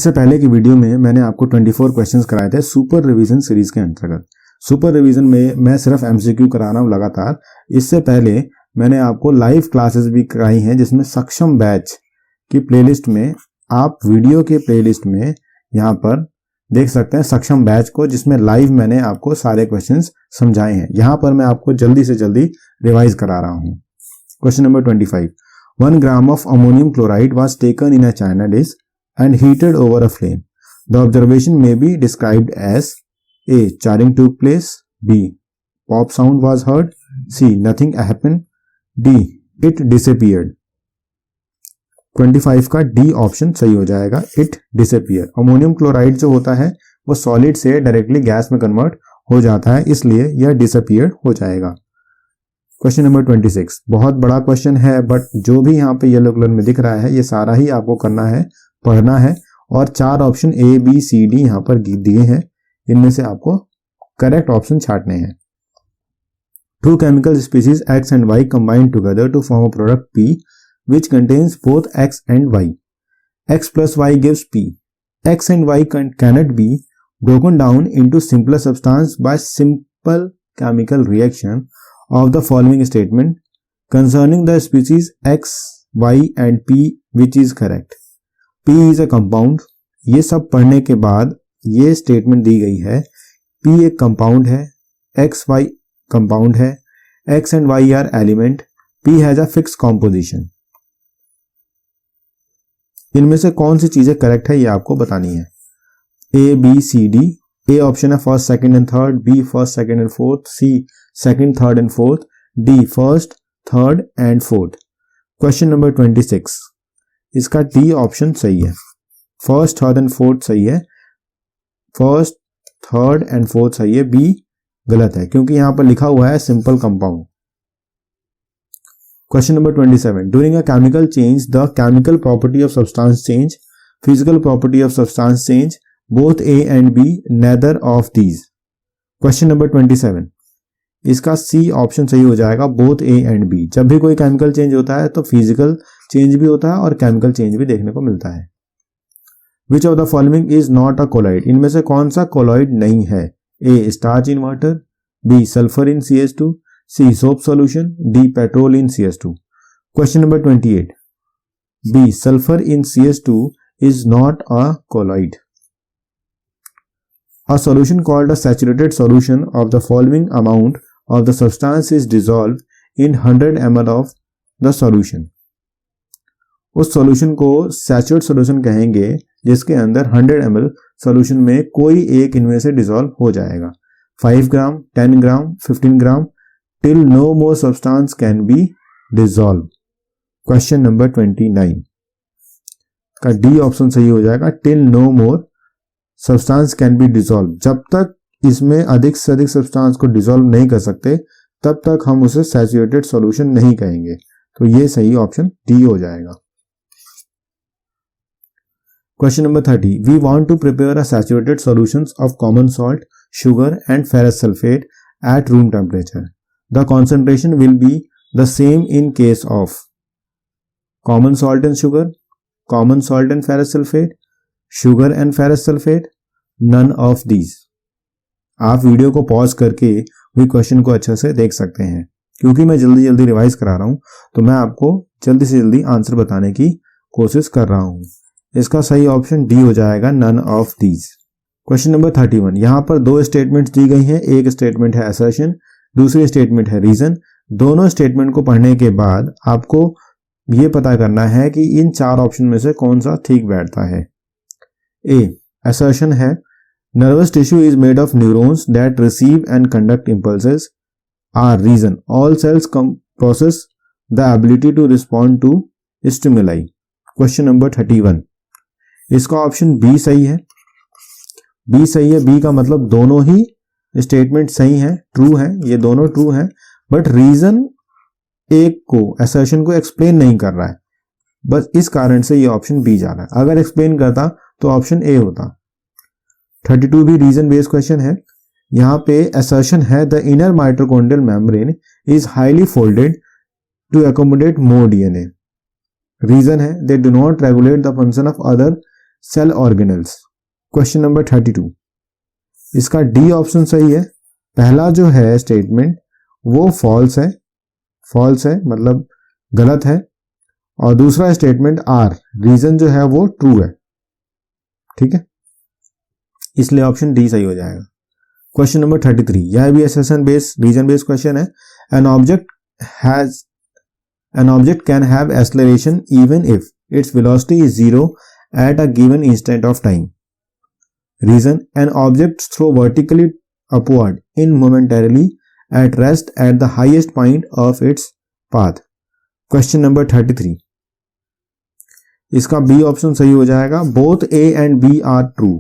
इससे पहले की वीडियो में मैंने आपको 24 क्वेश्चंस कराए थे सुपर रिवीजन सीरीज के अंतर्गत। सुपर रिवीजन में मैं सिर्फ एमसीक्यू करा रहा हूँ लगातार। इससे पहले मैंने आपको लाइव क्लासेस भी कराई हैं, जिसमें सक्षम बैच की प्लेलिस्ट में आप वीडियो के प्लेलिस्ट में यहाँ पर देख सकते हैं सक्षम बैच को, जिसमें लाइव मैंने आपको सारे क्वेश्चंस समझाए हैं। यहाँ पर मैं आपको जल्दी से जल्दी रिवाइज करा रहा हूँ। Question number 25, 1 gram of ammonium chloride was taken in a china dish and heated over a flame. The observation may be described as A. Charring took place. B. Pop sound was heard. C. Nothing happened. D. It disappeared. 25 का D option सही हो जाएगा, it disappear. Ammonium chloride जो होता है वो solid से directly gas में कन्वर्ट हो जाता है, इसलिए यह डिसअपियर हो जाएगा। क्वेश्चन नंबर 26 बहुत बड़ा क्वेश्चन है, बट जो भी यहाँ पे येलो कलर में दिख रहा है ये सारा ही आपको करना है, पढ़ना है, और 4 option A B C D यहाँ पर दिए हैं, इनमें से आपको करेक्ट ऑप्शन छांटने हैं। Two chemical species X and Y combine together to form a product P which contains both X and Y. X plus Y gives P. X and Y cannot be broken down into simpler substance by simple chemical reaction of the following statement concerning the species X, Y and P, which is correct. P is a compound. ये सब पढ़ने के बाद ये statement दी गई है, P एक compound है, X, Y कंपाउंड है, X and Y are element, P has a fixed composition. इनमें से कौन सी चीजें करेक्ट है ये आपको बतानी है। A, B, C, D. A option है first, second and third, B first, second and fourth, C second, third and fourth, D first, third and fourth. Question number 26, इसका D ऑप्शन सही है, फर्स्ट, थर्ड एंड फोर्थ सही है, first, third and fourth सही है, B गलत है क्योंकि यहां पर लिखा हुआ है simple compound. Question number 27, during a chemical change the chemical property of substance change, physical property of substance change, both A and B, neither of these. Question number 27, इसका सी ऑप्शन सही हो जाएगा, बोथ ए एंड बी। जब भी कोई chemical change होता है तो फिजिकल चेंज भी होता है और केमिकल चेंज भी देखने को मिलता है। Which of the following is not a colloid, इनमें से कौन सा कोलॉइड नहीं है। A. Starch in water. B. Sulfur in CS2. C. Soap solution. D. Petrol in CS2. Question number 28. B. Sulfur in CS2 is not a colloid. A solution called a saturated solution of the following amount of the substance is dissolved in 100 ml of the solution. उस solution को saturate solution कहेंगे जिसके अंदर 100 ml solution में कोई एक इनमें से डिसॉल्व हो जाएगा। 5 gram, 10 gram, 15 gram, till no more substance can be dissolve. Question number 29 का डी ऑप्शन सही हो जाएगा, till no more substance can be dissolve. जब तक इसमें अधिक से अधिक सब्सटेंस को डिसॉल्व नहीं कर सकते तब तक हम उसे सैचुरेटेड सॉल्यूशन नहीं कहेंगे, तो ये सही ऑप्शन डी हो जाएगा। Question number 30. We want to prepare a saturated solutions of common salt, sugar and ferrous sulfate at room temperature. The concentration will be the same in case of common salt and sugar, common salt and ferrous sulfate, sugar and ferrous sulfate, none of these. आप video को pause करके भी question को अच्छे से देख सकते हैं। क्योंकि मैं जल्दी जल्दी रिवाइज करा रहा हूं तो मैं आपको जल्दी से जल्दी आंसर बताने की कोशिश कर रहा हूं। इसका सही ऑप्शन डी हो जाएगा, none of these. Question number 31, यहां पर 2 स्टेटमेंट्स दी गई हैं, एक स्टेटमेंट है असर्शन, दूसरी स्टेटमेंट है रीजन। दोनों स्टेटमेंट को पढ़ने के बाद आपको यह पता करना है कि इन 4 ऑप्शन में से कौन सा ठीक बैठता है। ए असर्शन है, nervous tissue is made of neurons that receive and conduct impulses R reason, all cells process the ability to respond to stimuli. Question number 31, इसका ऑप्शन बी सही है, बी सही है। बी का मतलब दोनों ही स्टेटमेंट सही हैं, ट्रू हैं, ये दोनों ट्रू हैं, बट रीजन एक को असर्शन को एक्सप्लेन नहीं कर रहा है, बस इस कारण से ये ऑप्शन बी जा रहा है। अगर एक्सप्लेन करता तो ऑप्शन ए होता। 32 भी रीजन बेस्ड क्वेश्चन है। यहाँ पे असर्शन है the inner mitochondrial membrane is highly folded to accommodate more DNA. Reason है they do not regulate the function of other cell organelles. Question number 32, इसका डी ऑप्शन सही है। पहला जो है स्टेटमेंट वो फॉल्स है मतलब गलत है, और दूसरा स्टेटमेंट आर रीजन जो है वो ट्रू है। ठीक है, इसलिए ऑप्शन डी सही हो जाएगा। क्वेश्चन नंबर 33, यह भी assertion based reason based question है। An object can have acceleration even if its velocity is 0 at a given instant of time. Reason, an object throw vertically upward in momentarily at rest at the highest point of its path. Question number 33, इसका B option सही हो जाएगा। Both A and B are true,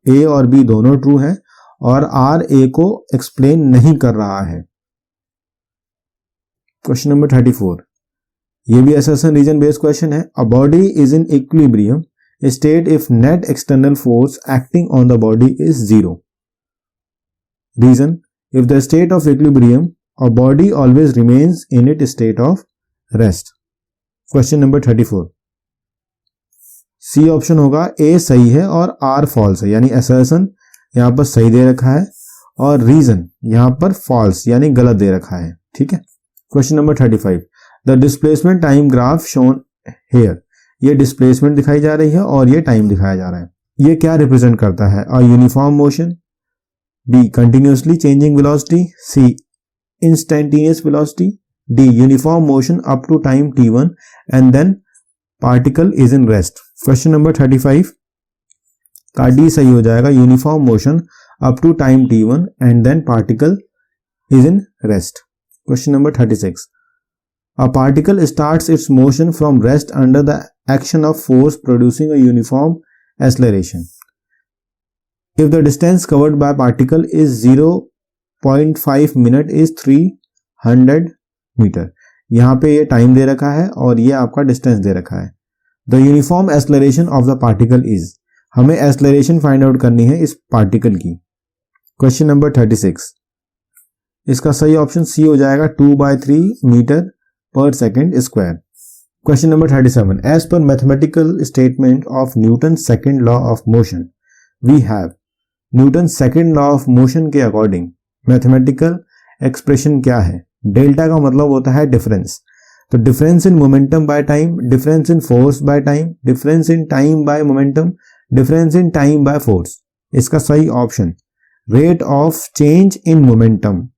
A और B दोनों true है, और R A को explain नहीं कर रहा है। क्वेश्चन नंबर 34, ये भी असर्शन रीजन बेस्ड क्वेश्चन है। A body is in equilibrium state if net external force acting on the body is 0. Reason, if the state of equilibrium, a body always remains in its state of rest. Question number 34, C option होगा, A सही है और are false है, यानी assertion यहां पर सही दे रखा है और रीजन यहां पर फॉल्स यानी गलत दे रखा है। ठीक है। Question number 35, the displacement time graph shown here, ये डिस्प्लेसमेंट दिखाई जा रही है और ये टाइम दिखाया जा रहा है। ये क्या रिप्रेजेंट करता है? A uniform motion, B continuously changing velocity, C instantaneous velocity, D uniform motion up to time t1 and then particle is in rest. Question number 35 का डी सही हो जाएगा, uniform motion up to time t1 and then particle is in rest. Question number 36, a particle starts its motion from rest under the action of force producing a uniform acceleration. If the distance covered by particle is 0.5 minute is 300 meter. यहाँ पे ये time दे रखा है और ये आपका distance दे रखा है। The uniform acceleration of the particle is, हमें acceleration फाइंड आउट करनी है इस पार्टिकल की। क्वेश्चन नंबर 36, इसका सही ऑप्शन सी हो जाएगा, 2/3 metre per second square. Question number 37, as per mathematical statement of Newton's second law of motion, we have Newton's second law of motion के according mathematical expression क्या है? Delta का मतलब होता है डिफरेंस, तो difference in momentum by time, difference in force by time, difference in time by momentum, difference in time by force. इसका सही option rate of change in momentum,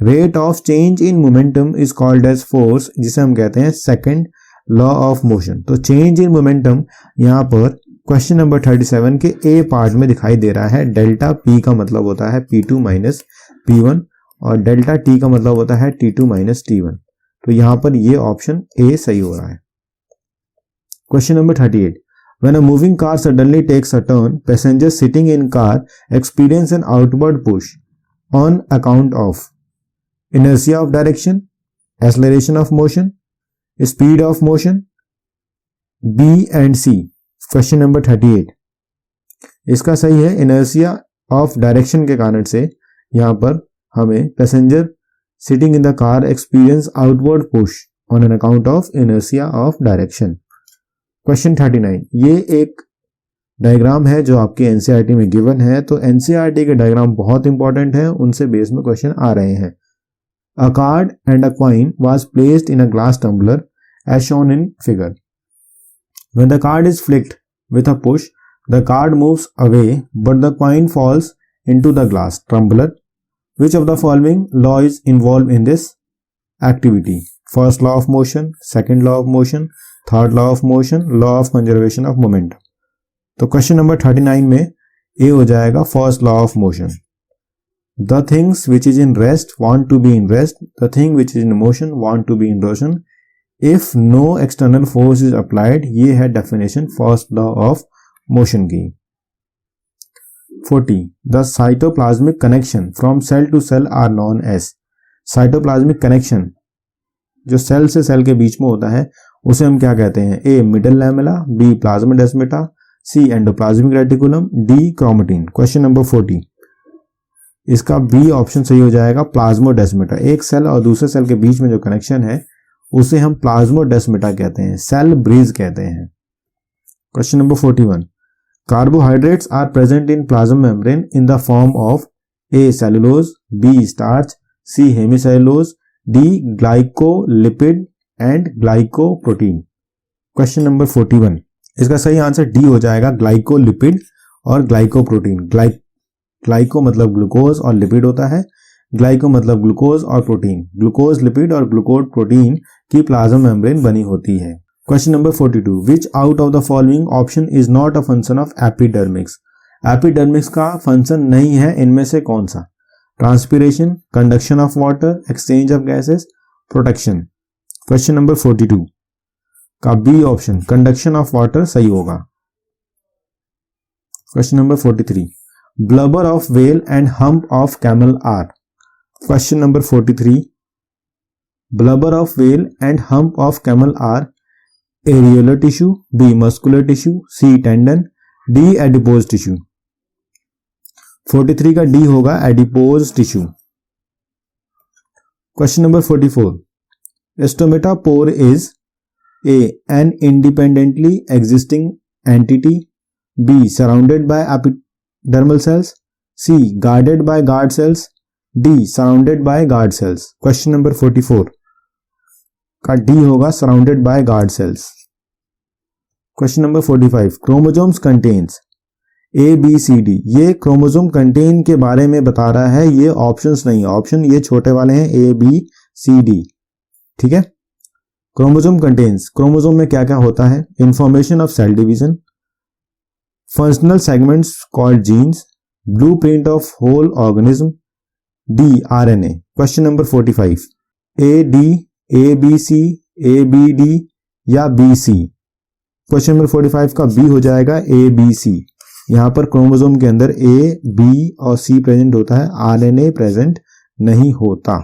rate of change in momentum is called as force, जिसे हम कहते हैं second law of motion. तो change in momentum यहां पर question number 37 के ए पार्ट में दिखाई दे रहा है। डेल्टा पी का मतलब होता है P2 माइनस P1 और डेल्टा टी का मतलब होता है T2 माइनस T1। तो यहां पर ये ऑप्शन ए सही हो रहा है। Question number 38, when a moving car suddenly takes a turn, passengers sitting in car experience an outward push on account of inertia of direction, acceleration of motion, speed of motion, B and C। Question number 38, इसका सही है, inertia of direction के कारण से यहां पर हमें passenger sitting in the car experience outward push on an account of inertia of direction। Question 39, ये एक डायग्राम है जो आपके एनसीईआरटी में गिवन है, तो एनसीईआरटी के डायग्राम बहुत इंपॉर्टेंट है, उनसे बेस में क्वेश्चन आ रहे हैं। A card and a coin was placed in a glass tumbler as shown in figure. When the card is flicked with a push, the card moves away but the coin falls into the glass tumbler. Which of the following law is involved in this activity? First law of motion, second law of motion, third law of motion, law of conservation of momentum. तो question number 39 में ए हो जाएगा first law of motion. The things which is in rest want to be in rest. The thing which is in motion want to be in motion. If no external force is applied, ये है definition first law of motion की। 40. The cytoplasmic connection from cell to cell are known as, cytoplasmic connection जो cell से cell के बीच में होता है उसे हम क्या कहते हैं? A middle lamella, B plasmodesmata, C endoplasmic reticulum, D chromatin. Question number 40, इसका बी ऑप्शन सही हो जाएगा, प्लाज्मोडेस्मेटा। एक सेल और दूसरे सेल के बीच में जो कनेक्शन है उसे हम प्लाज्मोडेस्मेटा कहते हैं, सेल ब्रिज कहते हैं। Question number 41, Carbohydrates are present in plasma membrane in the form of A. cellulose, B. starch, C. hemicellulose, D. glycolipid and glycoprotein. Question number 41, इसका सही आंसर डी हो जाएगा, ग्लाइकोलिपिड और ग्लाइकोप्रोटीन। ग्लाइको मतलब glucose और lipid होता है, glyco मतलब ग्लूकोज और प्रोटीन। ग्लूकोज लिपिड और ग्लूकोज प्रोटीन की प्लाज्मा मेम्ब्रेन बनी होती है। Question number 42, which out of the following option is not a function of epidermis. Epidermis का फंक्शन नहीं है इनमें से कौन सा? Transpiration, conduction of water, exchange of gases, protection. Question number 42 का B option conduction of water सही होगा। Question number 43, blubber of whale and hump of camel are. Question number 43, blubber of whale and hump of camel are areolar tissue, B muscular tissue, C tendon, D adipose tissue. 43 का D होगा, adipose tissue. Question number 44, stomata pore is A. an independently existing entity, B. surrounded by epidermal cells, C. guarded by guard cells, D. surrounded by guard cells। Question number 44 का D होगा, surrounded by guard cells। Question number 45, chromosomes contains A, B, C, D। ये chromosome contain के बारे में बता रहा है, ये ऑप्शंस नहीं, ऑप्शन ये छोटे वाले हैं A, B, C, D, ठीक है। क्रोमोसोम कंटेन्स, क्रोमोसोम में क्या क्या होता है? Information of cell division, functional segments called genes, blueprint of whole organism, D RNA. Question number 45, A D, A B C, A B D या B C. Question number 45 का B हो जाएगा, ए B सी। यहां पर क्रोमोसोम के अंदर ए, B और सी present होता है, आरएनए प्रेजेंट नहीं होता।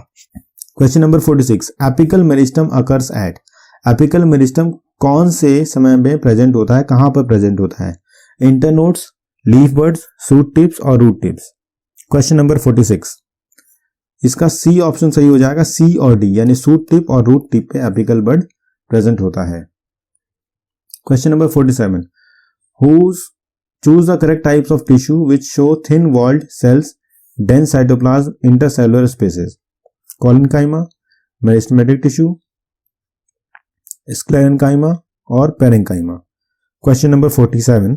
Question number 46, apical meristem occurs at. Apical meristem कौन से समय में प्रेजेंट होता है, कहां पर प्रेजेंट होता है? Internodes, leaf birds, shoot tips और रूट टिप्स। क्वेश्चन नंबर 46, इसका सी ऑप्शन सही हो जाएगा, सी और डी, यानी शूट टिप और रूट टिप पे एपिकल बर्ड प्रेजेंट होता है। Question number 47, choose the correct types of tissue which show thin walled cells, dense cytoplasm, intercellular spaces. Collenchyma, meristematic tissue, sclerenchyma और पेरेंकाइमा। क्वेश्चन नंबर 47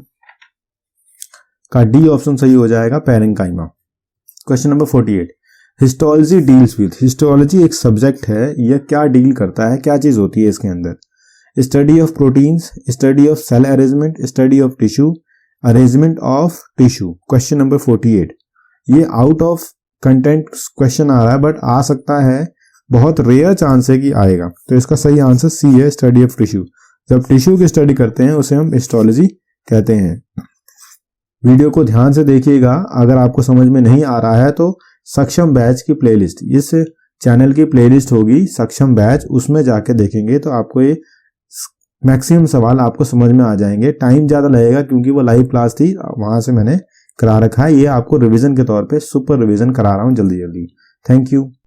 का D option सही हो जाएगा, parenchyma. Question number 48, histology deals with. Histology एक subject है, यह क्या deal करता है, क्या चीज होती है इसके अंदर? Study of proteins, study of cell arrangement, study of tissue, arrangement of tissue. Question number 48, ये आउट ऑफ कंटेंट क्वेश्चन आ रहा है, बट आ सकता है, बहुत रेयर चांस है कि आएगा। तो इसका सही आंसर सी है, स्टडी ऑफ टिश्यू। जब टिश्यू की स्टडी करते हैं उसे हम हिस्टोलॉजी कहते हैं। वीडियो को ध्यान से देखिएगा, अगर आपको समझ में नहीं आ रहा है तो सक्षम बैच की प्लेलिस्ट, इस चैनल की प्लेलिस्ट होगी सक्षम बैच, उसमें जाके देखेंगे तो आपको ये मैक्सिमम सवाल आपको समझ में आ जाएंगे। टाइम ज्यादा लगेगा क्योंकि वो लाइव क्लास थी, वहां से मैंने करा रखा है। ये आपको रिवीजन के तौर पे सुपर रिवीजन करा रहा हूं जल्दी जल्दी। Thank you.